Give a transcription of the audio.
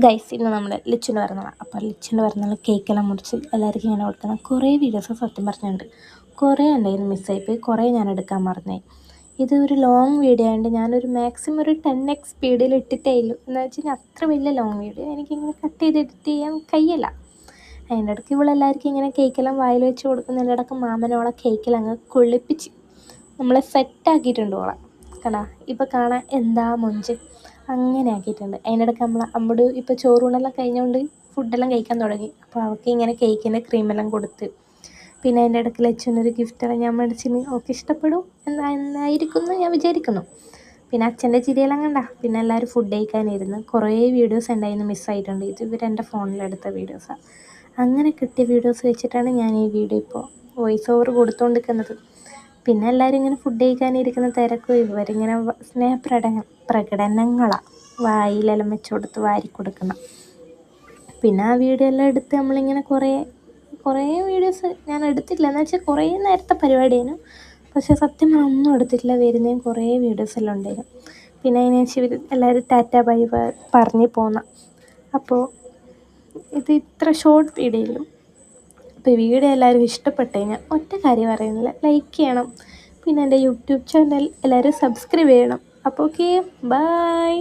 Guys ഇന്ന് നമ്മുടെ ലിച്ചുൻ്റെ പിറന്നാളാണ്. അപ്പോൾ ലിച്ചുൻ്റെ പിറന്നാൾ കേക്കെല്ലാം മുറിച്ച് എല്ലാവർക്കും ഇങ്ങനെ കൊടുക്കണം. കുറേ വീഡിയോസ് സത്യം പറഞ്ഞിട്ടുണ്ട്, കുറേ ഉണ്ടായിരുന്നു മിസ്സായിപ്പോയി, കുറേ ഞാൻ എടുക്കാൻ മറന്നുപോയി. ഇത് ഒരു ലോങ് വീഡിയോ ആയതുകൊണ്ട് ഞാനൊരു മാക്സിമം ഒരു 10x സ്പീഡിൽ ഇട്ടിട്ടേ ഉള്ളൂ. എന്ന് വെച്ച് കഴിഞ്ഞാൽ അത്ര വലിയ ലോങ് വീഡിയോ എനിക്കിങ്ങനെ കട്ട് ചെയ്ത് എഡിറ്റ് ചെയ്യാൻ കഴിയില്ല. അതിൻ്റെ ഇടയ്ക്ക് ഇവളെല്ലാവർക്കും ഇങ്ങനെ കേക്കെല്ലാം വായിൽ വെച്ച് കൊടുക്കുന്നതിൻ്റെ ഇടയ്ക്ക് മാമനോളെ കേക്കെല്ലാം അങ്ങ് കുളിപ്പിച്ച് നമ്മളെ സെറ്റാക്കിയിട്ടുണ്ട്. ഓളെ കണ്ടാ ഇപ്പോൾ കാണാൻ എന്താ മൊഞ്ച് അങ്ങനെ ആക്കിയിട്ടുണ്ട്. അതിനിടയ്ക്ക് അമ്മട് ഇപ്പോൾ ചോറൂണെല്ലാം കഴിഞ്ഞുകൊണ്ട് ഫുഡെല്ലാം കഴിക്കാൻ തുടങ്ങി. അപ്പോൾ അവൾക്ക് ഇങ്ങനെ കേക്കിൻ്റെ ക്രീമെല്ലാം കൊടുത്ത്, പിന്നെ അതിൻ്റെ ഇടയ്ക്ക് ലച്ചുവിനൊരു ഗിഫ്റ്റെല്ലാം ഞാൻ മേടിച്ചിന്. അവൾക്ക് ഇഷ്ടപ്പെടും എന്നായിരിക്കും എന്ന് ഞാൻ വിചാരിക്കുന്നു. പിന്നെ അച്ഛൻ്റെ ചിരിയെല്ലാം കണ്ട പിന്നെ എല്ലാവരും ഫുഡ് കഴിക്കാനിരുന്ന്. കുറേ വീഡിയോസ് ഉണ്ടായിരുന്നു മിസ്സായിട്ടുണ്ട്. ഇത് ഇവരെൻ്റെ ഫോണിലെടുത്ത വീഡിയോസാണ്. അങ്ങനെ കിട്ടിയ വീഡിയോസ് വെച്ചിട്ടാണ് ഞാൻ ഈ വീഡിയോ ഇപ്പോൾ വോയിസ് ഓവർ കൊടുത്തുകൊണ്ടിരിക്കുന്നത്. പിന്നെ എല്ലാവരും ഇങ്ങനെ ഫുഡ് കഴിക്കാനിരിക്കുന്ന തിരക്കും ഇവരിങ്ങനെ പ്രകടനങ്ങളാണ് വായിലെല്ലാം വെച്ച് കൊടുത്ത് വാരി കൊടുക്കണം. പിന്നെ ആ വീഡിയോ എല്ലാം എടുത്ത് നമ്മളിങ്ങനെ കുറേ വീഡിയോസ് ഞാൻ എടുത്തില്ല. എന്ന് വെച്ചാൽ കുറേ നേരത്തെ പരിപാടിയാണ്, പക്ഷേ സത്യം ഞാൻ ഒന്നും എടുത്തിട്ടില്ല. വരുന്നതും കുറേ വീഡിയോസ് എല്ലാം ഉണ്ടായിരുന്നു. പിന്നെ അതിന് ശേഷം ഇവർ എല്ലാവരും ടാറ്റ ബൈ പറഞ്ഞ് പോന്ന. അപ്പോൾ ഇത് ഇത്ര ഷോർട്ട് വീഡിയോയിലും അപ്പോൾ ഈ വീഡിയോ എല്ലാവരും ഇഷ്ടപ്പെട്ട് കഴിഞ്ഞാൽ ഒറ്റ കാര്യം പറയുന്നില്ല, ലൈക്ക് ചെയ്യണം. പിന്നെ എൻ്റെ യൂട്യൂബ് ചാനൽ എല്ലാവരും സബ്സ്ക്രൈബ് ചെയ്യണം. അപ്പോൾ ഓക്കെ, ബൈ.